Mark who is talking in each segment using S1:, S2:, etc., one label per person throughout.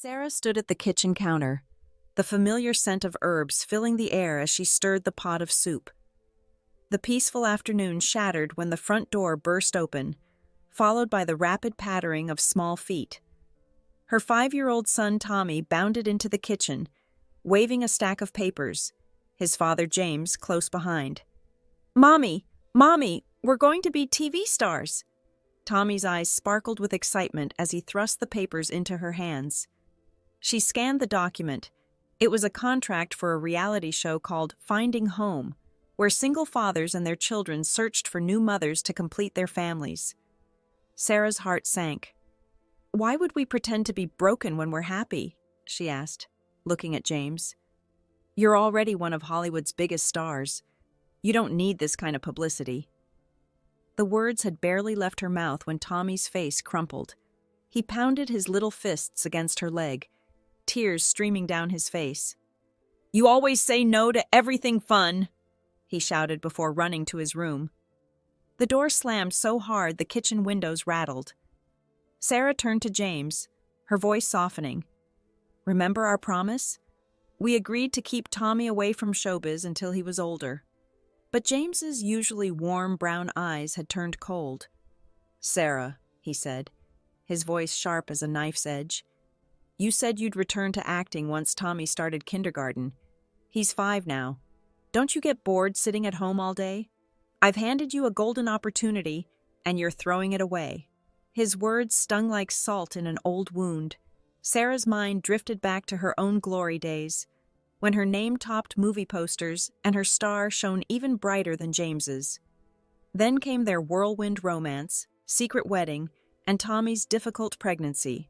S1: Sarah stood at the kitchen counter, the familiar scent of herbs filling the air as she stirred the pot of soup. The peaceful afternoon shattered when the front door burst open, followed by the rapid pattering of small feet. Her 5-year-old son Tommy bounded into the kitchen, waving a stack of papers, his father James close behind. "Mommy! Mommy! We're going to be TV stars!" Tommy's eyes sparkled with excitement as he thrust the papers into her hands. She scanned the document. It was a contract for a reality show called Finding Home, where single fathers and their children searched for new mothers to complete their families. Sarah's heart sank. "Why would we pretend to be broken when we're happy?" she asked, looking at James. "You're already one of Hollywood's biggest stars. You don't need this kind of publicity." The words had barely left her mouth when Tommy's face crumpled. He pounded his little fists against her leg, tears streaming down his face. "You always say no to everything fun," he shouted before running to his room. The door slammed so hard the kitchen windows rattled. Sarah turned to James, her voice softening. "Remember our promise? We agreed to keep Tommy away from showbiz until he was older." But James's usually warm brown eyes had turned cold. "Sarah," he said, his voice sharp as a knife's edge, "you said you'd return to acting once Tommy started kindergarten. He's 5 now. Don't you get bored sitting at home all day? I've handed you a golden opportunity, and you're throwing it away." His words stung like salt in an old wound. Sarah's mind drifted back to her own glory days, when her name topped movie posters and her star shone even brighter than James's. Then came their whirlwind romance, secret wedding, and Tommy's difficult pregnancy.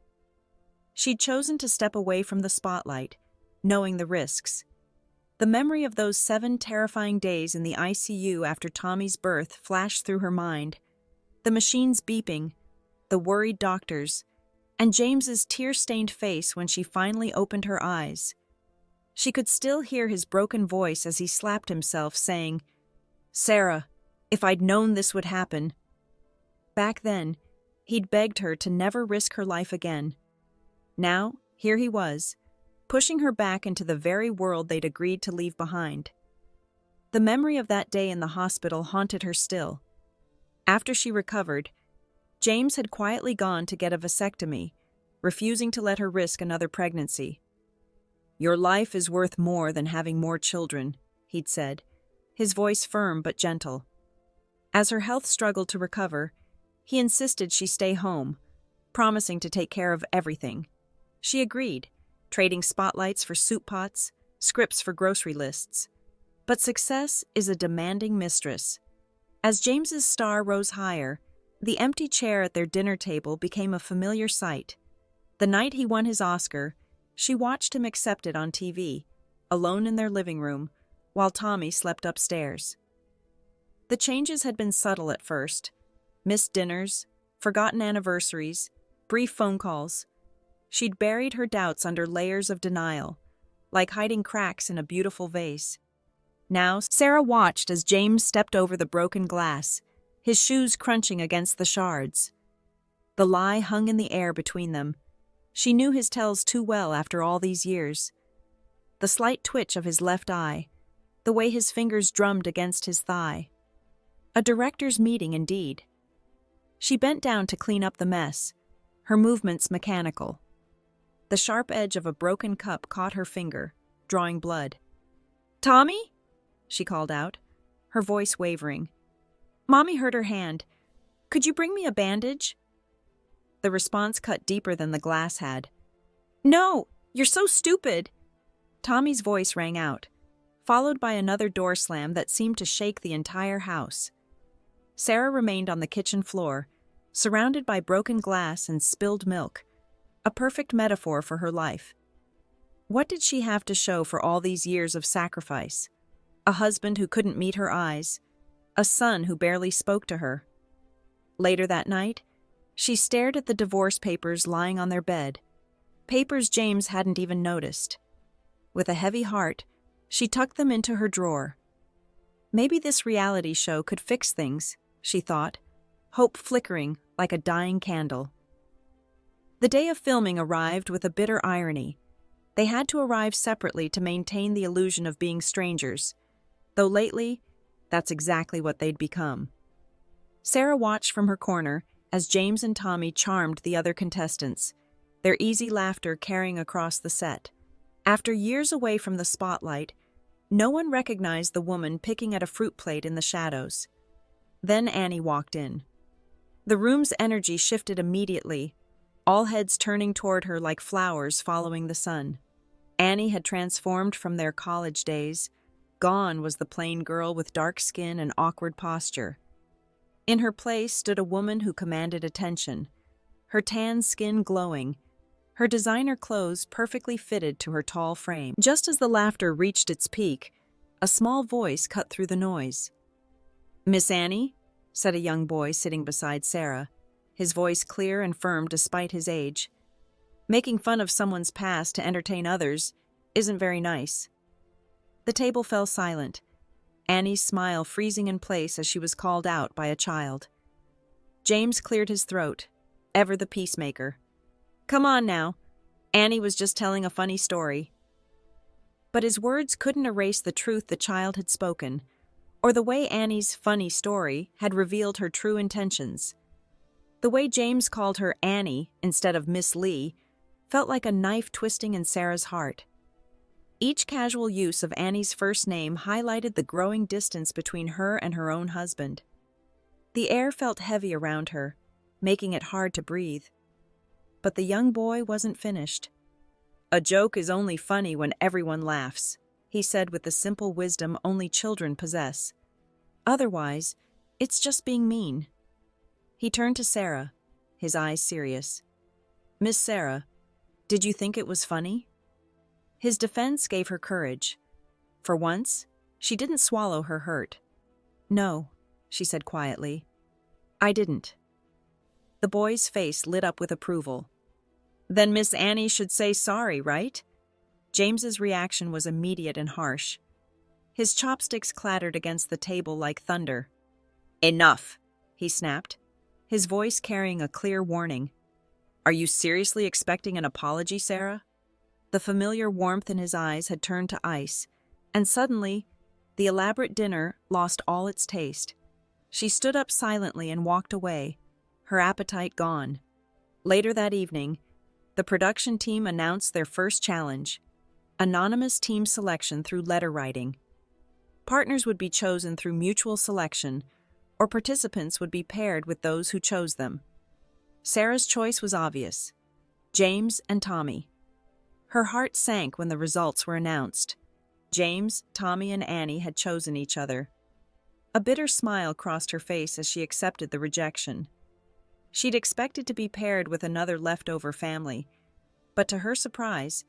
S1: She'd chosen to step away from the spotlight, knowing the risks. The memory of those 7 terrifying days in the ICU after Tommy's birth flashed through her mind. The machines beeping, the worried doctors, and James's tear-stained face when she finally opened her eyes. She could still hear his broken voice as he slapped himself, saying, "Sarah, if I'd known this would happen." Back then, he'd begged her to never risk her life again. Now, here he was, pushing her back into the very world they'd agreed to leave behind. The memory of that day in the hospital haunted her still. After she recovered, James had quietly gone to get a vasectomy, refusing to let her risk another pregnancy. "Your life is worth more than having more children," he'd said, his voice firm but gentle. As her health struggled to recover, he insisted she stay home, promising to take care of everything. She agreed, trading spotlights for soup pots, scripts for grocery lists. But success is a demanding mistress. As James's star rose higher, the empty chair at their dinner table became a familiar sight. The night he won his Oscar, she watched him accept it on TV, alone in their living room, while Tommy slept upstairs. The changes had been subtle at first. Missed dinners, forgotten anniversaries, brief phone calls. She'd buried her doubts under layers of denial, like hiding cracks in a beautiful vase. Now, Sarah watched as James stepped over the broken glass, his shoes crunching against the shards. The lie hung in the air between them. She knew his tells too well after all these years. The slight twitch of his left eye, the way his fingers drummed against his thigh. A director's meeting indeed. She bent down to clean up the mess, her movements mechanical. The sharp edge of a broken cup caught her finger, drawing blood. "Tommy?" she called out, her voice wavering. Mommy hurt her hand. "Could you bring me a bandage?" The response cut deeper than the glass had. "No, you're so stupid!" Tommy's voice rang out, followed by another door slam that seemed to shake the entire house. Sarah remained on the kitchen floor, surrounded by broken glass and spilled milk, a perfect metaphor for her life. What did she have to show for all these years of sacrifice? A husband who couldn't meet her eyes, a son who barely spoke to her. Later that night, she stared at the divorce papers lying on their bed, papers James hadn't even noticed. With a heavy heart, she tucked them into her drawer. Maybe this reality show could fix things, she thought, hope flickering like a dying candle. The day of filming arrived with a bitter irony. They had to arrive separately to maintain the illusion of being strangers, though lately, that's exactly what they'd become. Sarah watched from her corner as James and Tommy charmed the other contestants, their easy laughter carrying across the set. After years away from the spotlight, no one recognized the woman picking at a fruit plate in the shadows. Then Annie walked in. The room's energy shifted immediately, all heads turning toward her like flowers following the sun. Annie had transformed from their college days. Gone was the plain girl with dark skin and awkward posture. In her place stood a woman who commanded attention, her tan skin glowing, her designer clothes perfectly fitted to her tall frame. Just as the laughter reached its peak, a small voice cut through the noise. "Miss Annie?" said a young boy sitting beside Sarah, his voice clear and firm despite his age. "Making fun of someone's past to entertain others isn't very nice." The table fell silent, Annie's smile freezing in place as she was called out by a child. James cleared his throat, ever the peacemaker. "Come on now. Annie was just telling a funny story." But his words couldn't erase the truth the child had spoken, or the way Annie's funny story had revealed her true intentions. The way James called her Annie instead of Miss Lee felt like a knife twisting in Sarah's heart. Each casual use of Annie's first name highlighted the growing distance between her and her own husband. The air felt heavy around her, making it hard to breathe. But the young boy wasn't finished. "A joke is only funny when everyone laughs," he said with the simple wisdom only children possess. "Otherwise, it's just being mean." He turned to Sarah, his eyes serious. "Miss Sarah, did you think it was funny?" His defense gave her courage. For once, she didn't swallow her hurt. "No," she said quietly. "I didn't." The boy's face lit up with approval. "Then Miss Annie should say sorry, right?" James's reaction was immediate and harsh. His chopsticks clattered against the table like thunder. "Enough," he snapped, his voice carrying a clear warning. "Are you seriously expecting an apology, Sarah?" The familiar warmth in his eyes had turned to ice, and suddenly, the elaborate dinner lost all its taste. She stood up silently and walked away, her appetite gone. Later that evening, the production team announced their first challenge: anonymous team selection through letter writing. Partners would be chosen through mutual selection, or participants would be paired with those who chose them. Sarah's choice was obvious: James and Tommy. Her heart sank when the results were announced. James, Tommy, and Annie had chosen each other. A bitter smile crossed her face as she accepted the rejection. She'd expected to be paired with another leftover family, but to her surprise,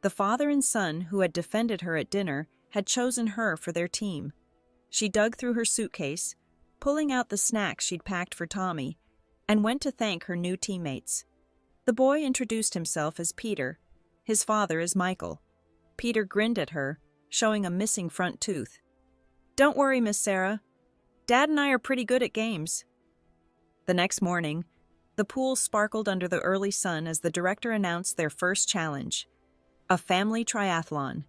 S1: the father and son who had defended her at dinner had chosen her for their team. She dug through her suitcase, pulling out the snacks she'd packed for Tommy, and went to thank her new teammates. The boy introduced himself as Peter, his father as Michael. Peter grinned at her, showing a missing front tooth. "Don't worry, Miss Sarah. Dad and I are pretty good at games." The next morning, the pool sparkled under the early sun as the director announced their first challenge: a family triathlon.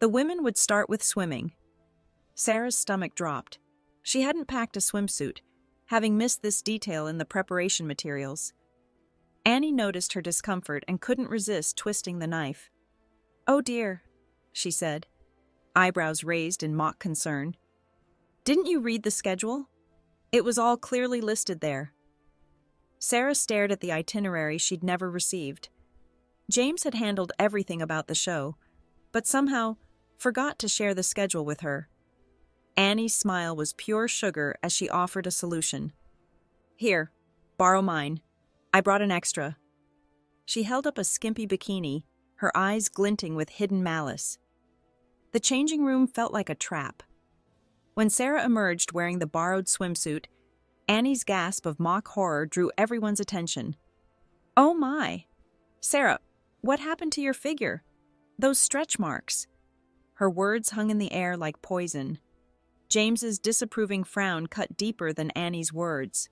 S1: The women would start with swimming. Sarah's stomach dropped. She hadn't packed a swimsuit, having missed this detail in the preparation materials. Annie noticed her discomfort and couldn't resist twisting the knife. "Oh dear," she said, eyebrows raised in mock concern. "Didn't you read the schedule? It was all clearly listed there." Sarah stared at the itinerary she'd never received. James had handled everything about the show, but somehow forgot to share the schedule with her. Annie's smile was pure sugar as she offered a solution. "Here, borrow mine. I brought an extra." She held up a skimpy bikini, her eyes glinting with hidden malice. The changing room felt like a trap. When Sarah emerged wearing the borrowed swimsuit, Annie's gasp of mock horror drew everyone's attention. "Oh my! Sarah, what happened to your figure? Those stretch marks." Her words hung in the air like poison. James's disapproving frown cut deeper than Annie's words.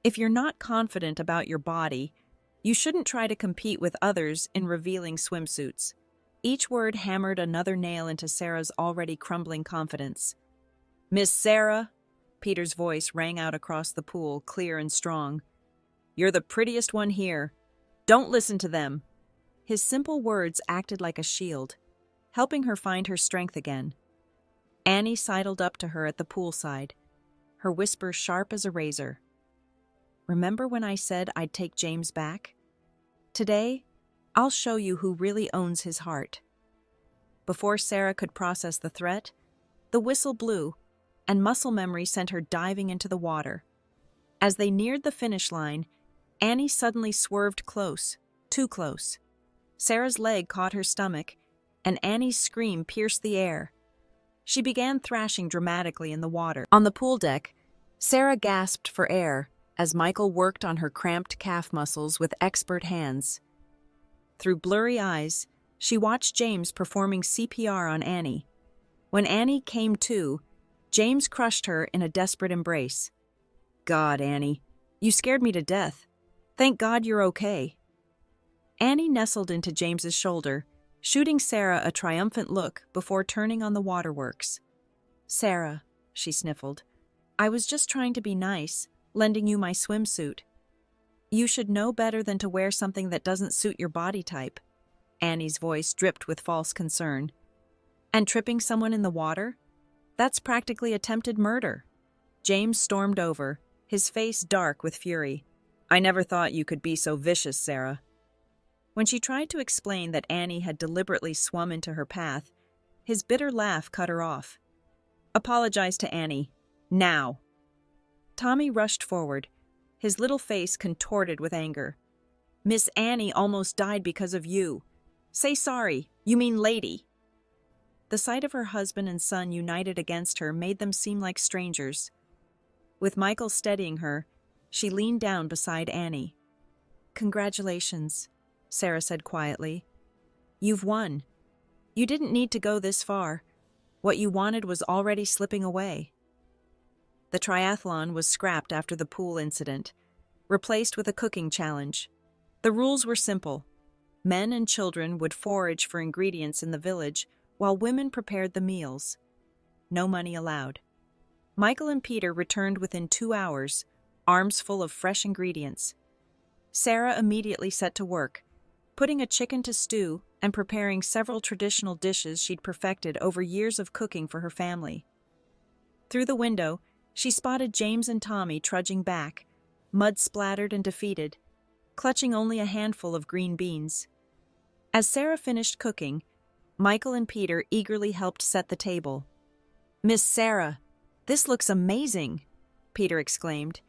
S1: "If you're not confident about your body, You shouldn't try to compete with others in revealing swimsuits. Each word hammered another nail into Sarah's already crumbling confidence. Miss Sarah, Peter's voice rang out across the pool, clear and strong. You're the prettiest one here. Don't listen to them. His simple words acted like a shield, helping her find her strength again. Annie sidled up to her at the poolside, her whisper sharp as a razor. Remember when I said I'd take James back? Today, I'll show you who really owns his heart. Before Sarah could process the threat, the whistle blew, and muscle memory sent her diving into the water. As they neared the finish line, Annie suddenly swerved close, too close. Sarah's leg caught her stomach, and Annie's scream pierced the air. She began thrashing dramatically in the water. On the pool deck, Sarah gasped for air as Michael worked on her cramped calf muscles with expert hands. Through blurry eyes, she watched James performing CPR on Annie. When Annie came to, James crushed her in a desperate embrace. God, Annie, you scared me to death. Thank God you're okay. Annie nestled into James's shoulder, shooting Sarah a triumphant look before turning on the waterworks. Sarah, she sniffled, I was just trying to be nice, lending you my swimsuit. You should know better than to wear something that doesn't suit your body type. Annie's voice dripped with false concern. And tripping someone in the water? That's practically attempted murder. James stormed over, his face dark with fury. I never thought you could be so vicious, Sarah. When she tried to explain that Annie had deliberately swum into her path, his bitter laugh cut her off. Apologize to Annie. Now. Tommy rushed forward, his little face contorted with anger. Miss Annie almost died because of you. Say sorry. You mean lady. The sight of her husband and son united against her made them seem like strangers. With Michael steadying her, she leaned down beside Annie. Congratulations, Sarah said quietly. You've won. You didn't need to go this far. What you wanted was already slipping away. The triathlon was scrapped after the pool incident, replaced with a cooking challenge. The rules were simple. Men and children would forage for ingredients in the village, while women prepared the meals. No money allowed. Michael and Peter returned within 2 hours, arms full of fresh ingredients. Sarah immediately set to work, putting a chicken to stew and preparing several traditional dishes she'd perfected over years of cooking for her family. Through the window, she spotted James and Tommy trudging back, mud-splattered and defeated, clutching only a handful of green beans. As Sarah finished cooking, Michael and Peter eagerly helped set the table. Miss Sarah, this looks amazing, Peter exclaimed,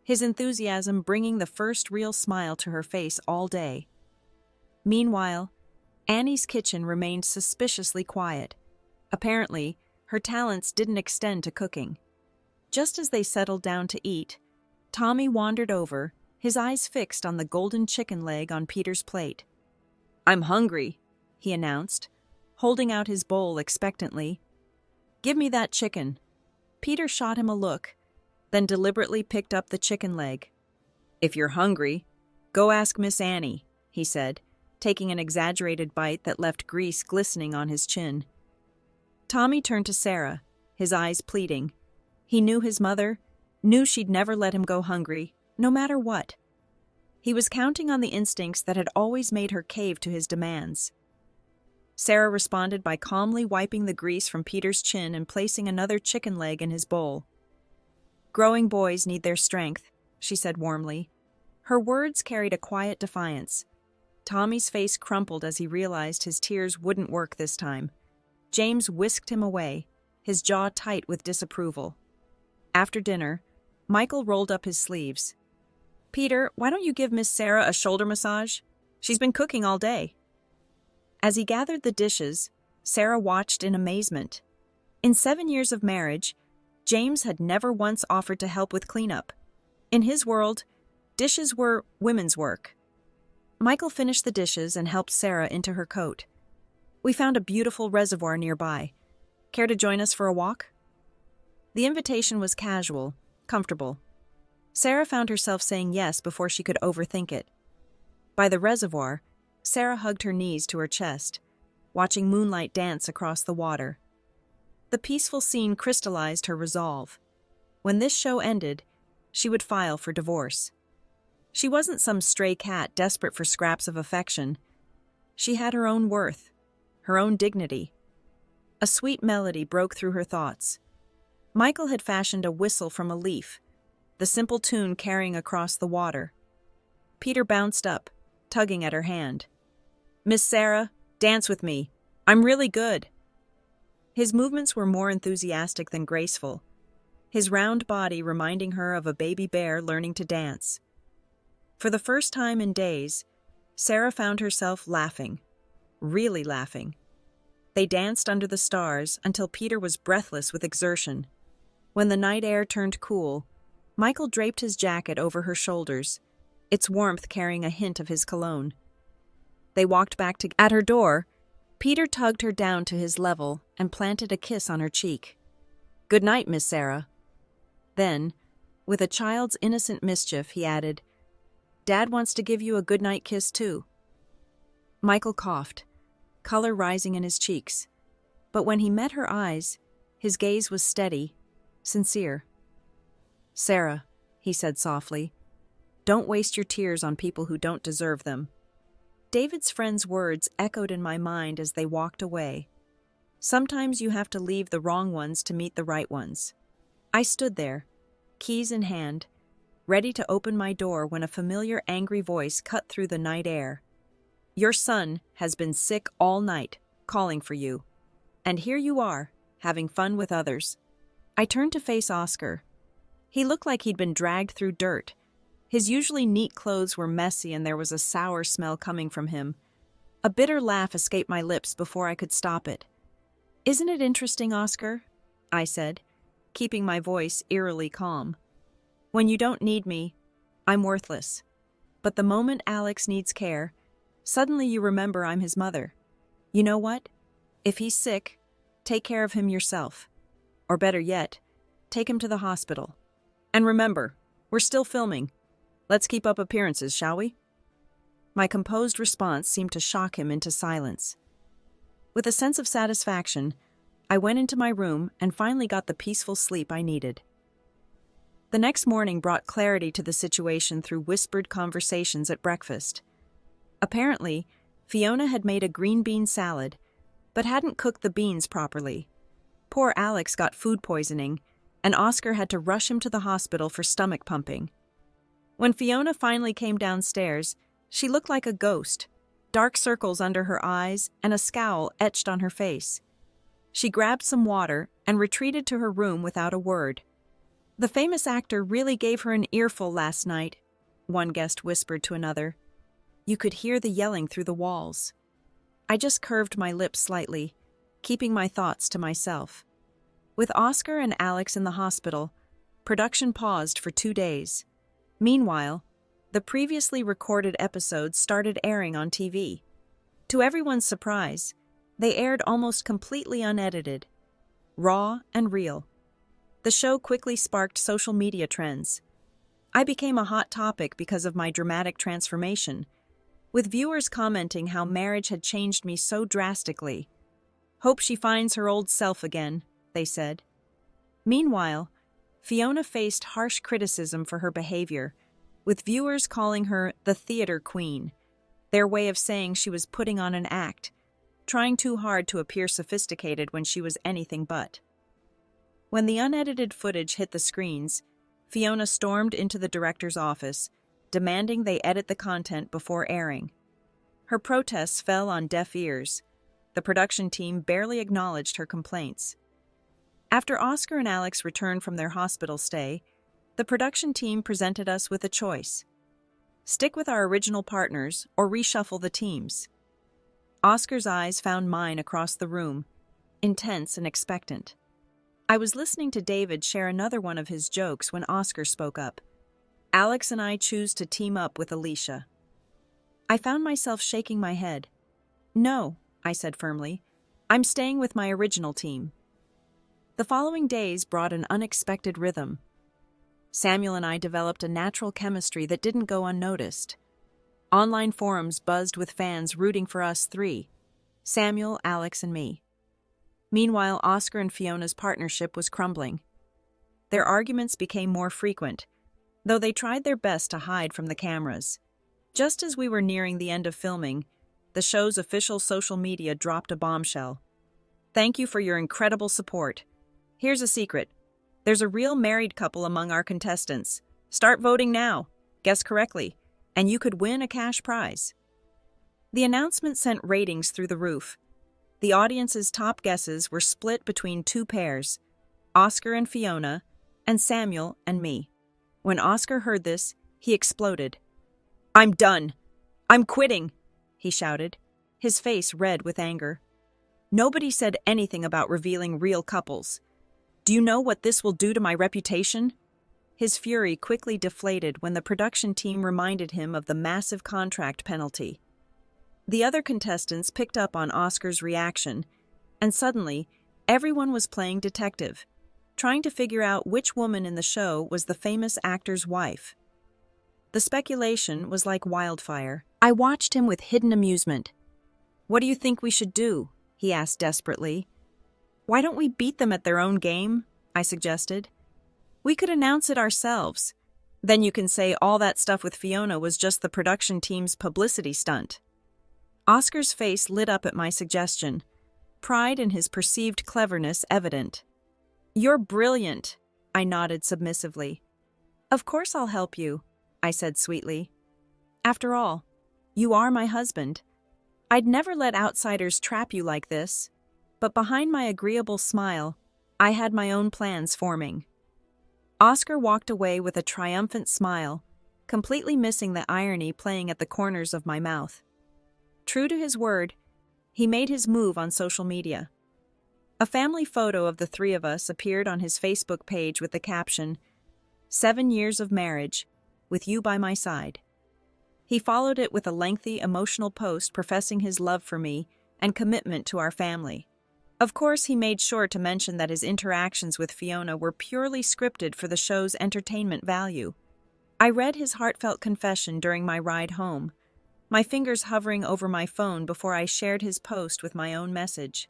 S1: his enthusiasm bringing the first real smile to her face all day. Meanwhile, Annie's kitchen remained suspiciously quiet. Apparently, her talents didn't extend to cooking. Just as they settled down to eat, Tommy wandered over, his eyes fixed on the golden chicken leg on Peter's plate. I'm hungry, he announced, holding out his bowl expectantly. Give me that chicken. Peter shot him a look, then deliberately picked up the chicken leg. If you're hungry, go ask Miss Annie, he said, taking an exaggerated bite that left grease glistening on his chin. Tommy turned to Sarah, his eyes pleading. He knew his mother, knew she'd never let him go hungry, no matter what. He was counting on the instincts that had always made her cave to his demands. Sarah responded by calmly wiping the grease from Peter's chin and placing another chicken leg in his bowl. Growing boys need their strength, she said warmly. Her words carried a quiet defiance. Tommy's face crumpled as he realized his tears wouldn't work this time. James whisked him away, his jaw tight with disapproval. After dinner, Michael rolled up his sleeves. Peter, why don't you give Miss Sarah a shoulder massage? She's been cooking all day. As he gathered the dishes, Sarah watched in amazement. In 7 years of marriage, James had never once offered to help with cleanup. In his world, dishes were women's work. Michael finished the dishes and helped Sarah into her coat. We found a beautiful reservoir nearby. Care to join us for a walk? The invitation was casual, comfortable. Sarah found herself saying yes before she could overthink it. By the reservoir, Sarah hugged her knees to her chest, watching moonlight dance across the water. The peaceful scene crystallized her resolve. When this show ended, she would file for divorce. She wasn't some stray cat desperate for scraps of affection. She had her own worth, her own dignity. A sweet melody broke through her thoughts. Michael had fashioned a whistle from a leaf, the simple tune carrying across the water. Peter bounced up, tugging at her hand. "Miss Sarah, dance with me. I'm really good." His movements were more enthusiastic than graceful, his round body reminding her of a baby bear learning to dance. For the first time in days, Sarah found herself laughing, really laughing. They danced under the stars until Peter was breathless with exertion. When the night air turned cool, Michael draped his jacket over her shoulders, its warmth carrying a hint of his cologne. They walked back to at her door. Peter tugged her down to his level and planted a kiss on her cheek. "Good night, Miss Sarah." Then, with a child's innocent mischief, he added, "Dad wants to give you a goodnight kiss, too." Michael coughed, color rising in his cheeks. But when he met her eyes, his gaze was steady, sincere. "Sarah," he said softly, "don't waste your tears on people who don't deserve them." David's friend's words echoed in my mind as they walked away. Sometimes you have to leave the wrong ones to meet the right ones. I stood there, keys in hand, ready to open my door when a familiar angry voice cut through the night air. "Your son has been sick all night, calling for you. And here you are, having fun with others." I turned to face Oscar. He looked like he'd been dragged through dirt. His usually neat clothes were messy and there was a sour smell coming from him. A bitter laugh escaped my lips before I could stop it. "Isn't it interesting, Oscar?" I said, keeping my voice eerily calm. "When you don't need me, I'm worthless. But the moment Alex needs care, suddenly you remember I'm his mother. You know what? If he's sick, take care of him yourself. Or better yet, take him to the hospital. And remember, we're still filming. Let's keep up appearances, shall we?" My composed response seemed to shock him into silence. With a sense of satisfaction, I went into my room and finally got the peaceful sleep I needed. The next morning brought clarity to the situation through whispered conversations at breakfast. Apparently, Fiona had made a green bean salad, but hadn't cooked the beans properly. Poor Alex got food poisoning, and Oscar had to rush him to the hospital for stomach pumping. When Fiona finally came downstairs, she looked like a ghost, dark circles under her eyes and a scowl etched on her face. She grabbed some water and retreated to her room without a word. "The famous actor really gave her an earful last night," one guest whispered to another. "You could hear the yelling through the walls." I just curved my lips slightly, keeping my thoughts to myself. With Oscar and Alex in the hospital, production paused for 2 days. Meanwhile, the previously recorded episodes started airing on TV. To everyone's surprise, they aired almost completely unedited, raw and real. The show quickly sparked social media trends. I became a hot topic because of my dramatic transformation, with viewers commenting how marriage had changed me so drastically. "Hope she finds her old self again," they said. Meanwhile, Fiona faced harsh criticism for her behavior, with viewers calling her the theater queen, their way of saying she was putting on an act, trying too hard to appear sophisticated when she was anything but. When the unedited footage hit the screens, Fiona stormed into the director's office, demanding they edit the content before airing. Her protests fell on deaf ears. The production team barely acknowledged her complaints. After Oscar and Alex returned from their hospital stay, the production team presented us with a choice: stick with our original partners or reshuffle the teams. Oscar's eyes found mine across the room, intense and expectant. I was listening to David share another one of his jokes when Oscar spoke up. "Alex and I choose to team up with Alicia." I found myself shaking my head. "No," I said firmly, "I'm staying with my original team." The following days brought an unexpected rhythm. Samuel and I developed a natural chemistry that didn't go unnoticed. Online forums buzzed with fans rooting for us three: Samuel, Alex, and me. Meanwhile, Oscar and Fiona's partnership was crumbling. Their arguments became more frequent, though they tried their best to hide from the cameras. Just as we were nearing the end of filming, the show's official social media dropped a bombshell. "Thank you for your incredible support. Here's a secret. There's a real married couple among our contestants. Start voting now. Guess correctly, and you could win a cash prize." The announcement sent ratings through the roof. The audience's top guesses were split between two pairs: Oscar and Fiona, and Samuel and me. When Oscar heard this, he exploded. "I'm done. I'm quitting," he shouted, his face red with anger. "Nobody said anything about revealing real couples. Do you know what this will do to my reputation?" His fury quickly deflated when the production team reminded him of the massive contract penalty. The other contestants picked up on Oscar's reaction, and suddenly, everyone was playing detective, trying to figure out which woman in the show was the famous actor's wife. The speculation was like wildfire. I watched him with hidden amusement. "What do you think we should do?" he asked desperately. "Why don't we beat them at their own game?" I suggested. "We could announce it ourselves. Then you can say all that stuff with Fiona was just the production team's publicity stunt." Oscar's face lit up at my suggestion, pride in his perceived cleverness evident. "You're brilliant," I nodded submissively. "Of course I'll help you," I said sweetly. "After all, you are my husband. I'd never let outsiders trap you like this." But behind my agreeable smile, I had my own plans forming. Oscar walked away with a triumphant smile, completely missing the irony playing at the corners of my mouth. True to his word, he made his move on social media. A family photo of the three of us appeared on his Facebook page with the caption, "7 years of marriage, with you by my side." He followed it with a lengthy, emotional post professing his love for me and commitment to our family. Of course, he made sure to mention that his interactions with Fiona were purely scripted for the show's entertainment value. I read his heartfelt confession during my ride home, my fingers hovering over my phone before I shared his post with my own message.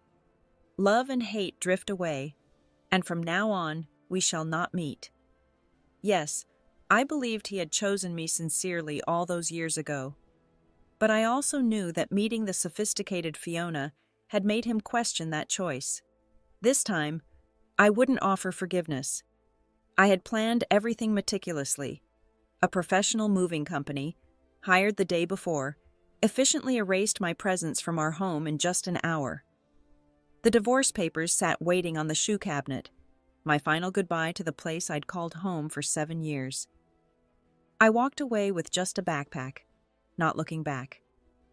S1: "Love and hate drift away, and from now on, we shall not meet." Yes, I believed he had chosen me sincerely all those years ago. But I also knew that meeting the sophisticated Fiona had made him question that choice. This time, I wouldn't offer forgiveness. I had planned everything meticulously. A professional moving company, hired the day before, efficiently erased my presence from our home in just an hour. The divorce papers sat waiting on the shoe cabinet, my final goodbye to the place I'd called home for 7 years. I walked away with just a backpack, not looking back.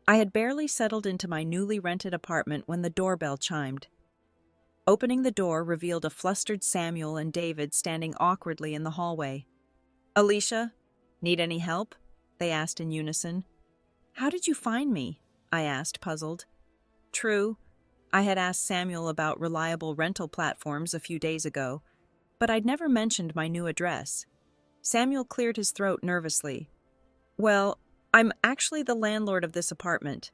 S1: I had barely settled into my newly rented apartment when the doorbell chimed. Opening the door revealed a flustered Samuel and David standing awkwardly in the hallway. "Alicia, need any help?" they asked in unison. "How did you find me?" I asked, puzzled. True, I had asked Samuel about reliable rental platforms a few days ago, but I'd never mentioned my new address. Samuel cleared his throat nervously. "Well, I'm actually the landlord of this apartment."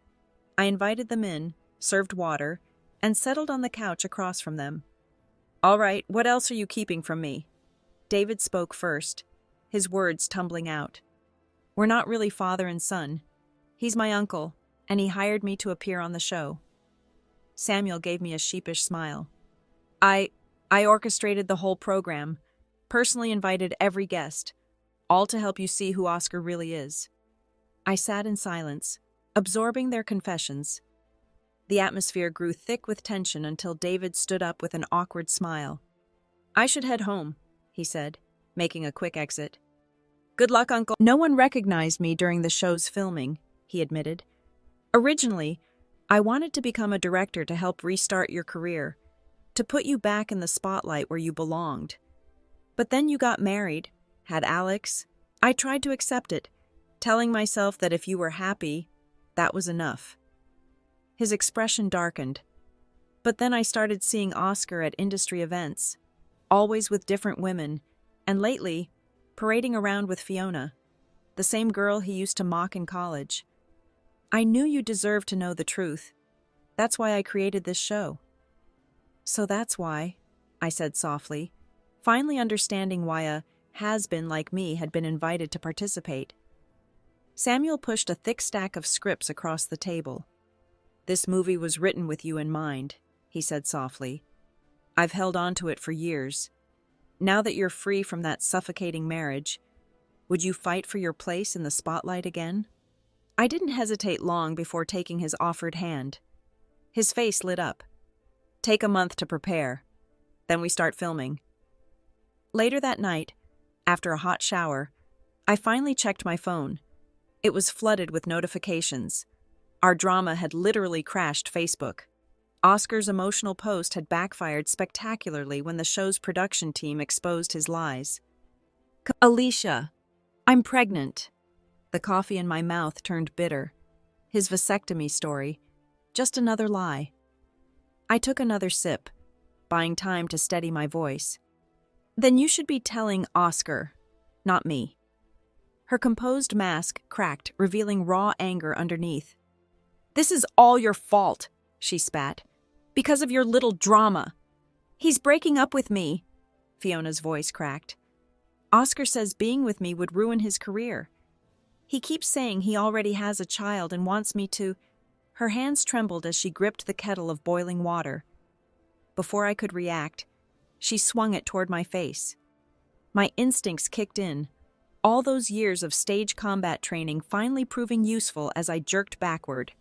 S1: I invited them in, served water, and settled on the couch across from them. "All right, what else are you keeping from me?" David spoke first, his words tumbling out. "We're not really father and son. He's my uncle, and he hired me to appear on the show." Samuel gave me a sheepish smile. I orchestrated the whole program, personally invited every guest, all to help you see who Oscar really is." I sat in silence, absorbing their confessions. The atmosphere grew thick with tension until David stood up with an awkward smile. "I should head home," he said, making a quick exit. "Good luck, Uncle." "No one recognized me during the show's filming," he admitted. "Originally, I wanted to become a director to help restart your career, to put you back in the spotlight where you belonged. But then you got married, had Alex. I tried to accept it, telling myself that if you were happy, that was enough." His expression darkened. But then I started seeing Oscar at industry events, always with different women, and lately, parading around with Fiona. The the same girl he used to mock in college. I knew you deserved to know the truth. That's why I created this show." "So that's why," I said softly, finally understanding why a has-been like me had been invited to participate. Samuel pushed a thick stack of scripts across the table. "This movie was written with you in mind," he said softly. "I've held on to it for years. Now that you're free from that suffocating marriage, would you fight for your place in the spotlight again?" I didn't hesitate long before taking his offered hand. His face lit up. "Take a month to prepare. Then we start filming." Later that night, after a hot shower, I finally checked my phone. It was flooded with notifications. Our drama had literally crashed Facebook. Oscar's emotional post had backfired spectacularly when the show's production team exposed his lies. "Alicia, I'm pregnant." The coffee in my mouth turned bitter. His vasectomy story, just another lie. I took another sip, buying time to steady my voice. "Then you should be telling Oscar, not me." Her composed mask cracked, revealing raw anger underneath. "This is all your fault," she spat. "Because of your little drama." "He's breaking up with me," Fiona's voice cracked. "Oscar says being with me would ruin his career. He keeps saying he already has a child and wants me to—" Her hands trembled as she gripped the kettle of boiling water. Before I could react, she swung it toward my face. My instincts kicked in, all those years of stage combat training finally proving useful as I jerked backward.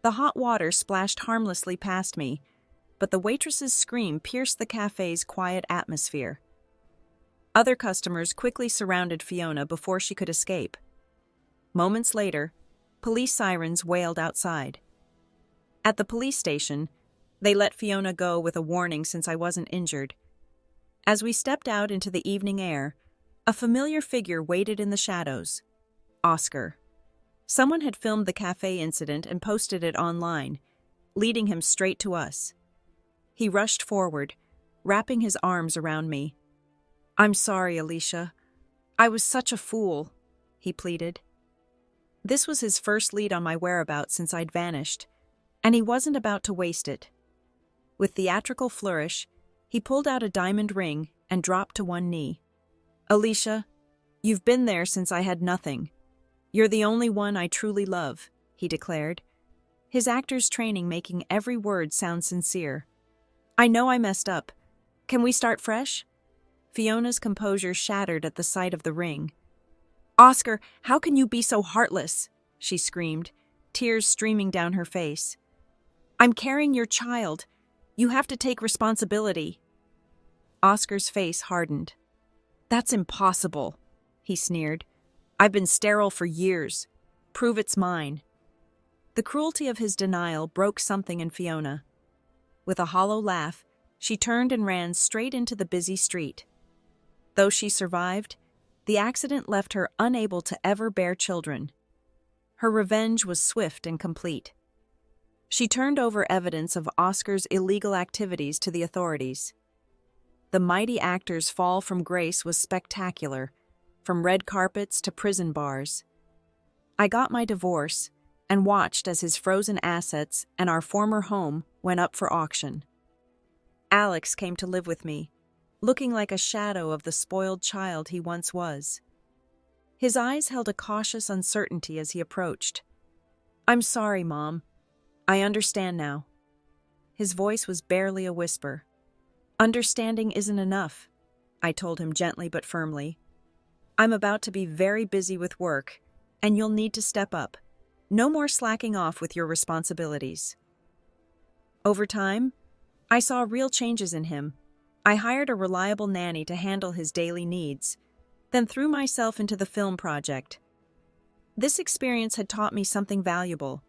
S1: The hot water splashed harmlessly past me, but the waitress's scream pierced the cafe's quiet atmosphere. Other customers quickly surrounded Fiona before she could escape. Moments later, police sirens wailed outside. At the police station, they let Fiona go with a warning since I wasn't injured. As we stepped out into the evening air, a familiar figure waited in the shadows. Oscar. Someone had filmed the cafe incident and posted it online, leading him straight to us. He rushed forward, wrapping his arms around me. "I'm sorry, Alicia. I was such a fool," he pleaded. This was his first lead on my whereabouts since I'd vanished, and he wasn't about to waste it. With theatrical flourish, he pulled out a diamond ring and dropped to one knee. "Alicia, you've been there since I had nothing. You're the only one I truly love," he declared, his actor's training making every word sound sincere. "I know I messed up. Can we start fresh?" Fiona's composure shattered at the sight of the ring. "Oscar, how can you be so heartless?" she screamed, tears streaming down her face. "I'm carrying your child. You have to take responsibility." Oscar's face hardened. "That's impossible," he sneered. "I've been sterile for years. Prove it's mine." The cruelty of his denial broke something in Fiona. With a hollow laugh, she turned and ran straight into the busy street. Though she survived, the accident left her unable to ever bear children. Her revenge was swift and complete. She turned over evidence of Oscar's illegal activities to the authorities. The mighty actor's fall from grace was spectacular, from red carpets to prison bars. I got my divorce and watched as his frozen assets and our former home went up for auction. Alex came to live with me, looking like a shadow of the spoiled child he once was. His eyes held a cautious uncertainty as he approached. "I'm sorry, Mom. I understand now." His voice was barely a whisper. "Understanding isn't enough," I told him gently but firmly. "I'm about to be very busy with work, and you'll need to step up. No more slacking off with your responsibilities." Over time, I saw real changes in him. I hired a reliable nanny to handle his daily needs, then threw myself into the film project. This experience had taught me something valuable.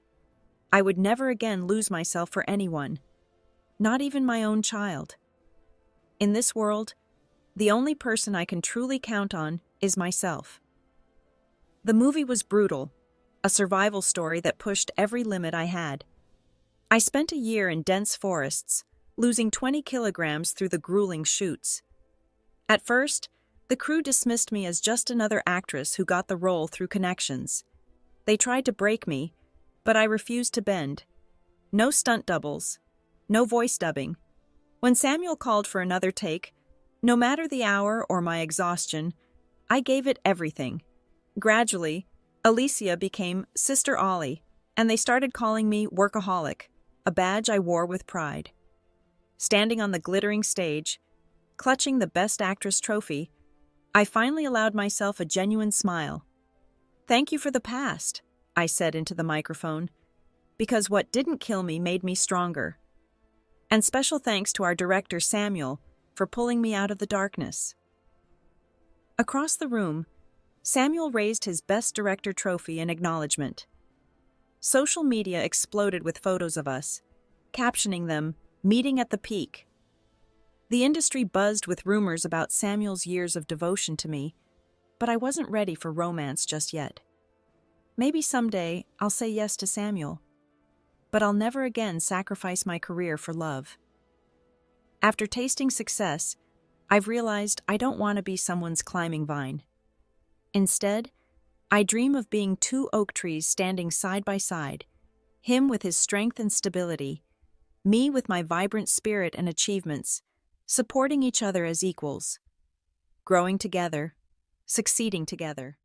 S1: I would never again lose myself for anyone, not even my own child. In this world, the only person I can truly count on is myself. The movie was brutal, a survival story that pushed every limit I had. I spent a year in dense forests, losing 20 kilograms through the grueling shoots. At first, The crew dismissed me as just another actress who got the role through connections. They tried to break me, but I refused to bend. No stunt doubles. No voice dubbing. When Samuel called for another take, no matter the hour or my exhaustion, I gave it everything. Gradually, Alicia became Sister Ollie, and they started calling me Workaholic, a badge I wore with pride. Standing on the glittering stage, clutching the Best Actress trophy, I finally allowed myself a genuine smile. "Thank you for the past," I said into the microphone, because what didn't kill me made me stronger. And special thanks to our director Samuel for pulling me out of the darkness. Across the room, Samuel raised his Best Director trophy in acknowledgement. Social media exploded with photos of us, captioning them, "Meeting at the Peak." The industry buzzed with rumors about Samuel's years of devotion to me, but I wasn't ready for romance just yet. Maybe someday I'll say yes to Samuel, but I'll never again sacrifice my career for love. After tasting success, I've realized I don't want to be someone's climbing vine. Instead, I dream of being two oak trees standing side by side, him with his strength and stability, me with my vibrant spirit and achievements, supporting each other as equals, growing together, succeeding together.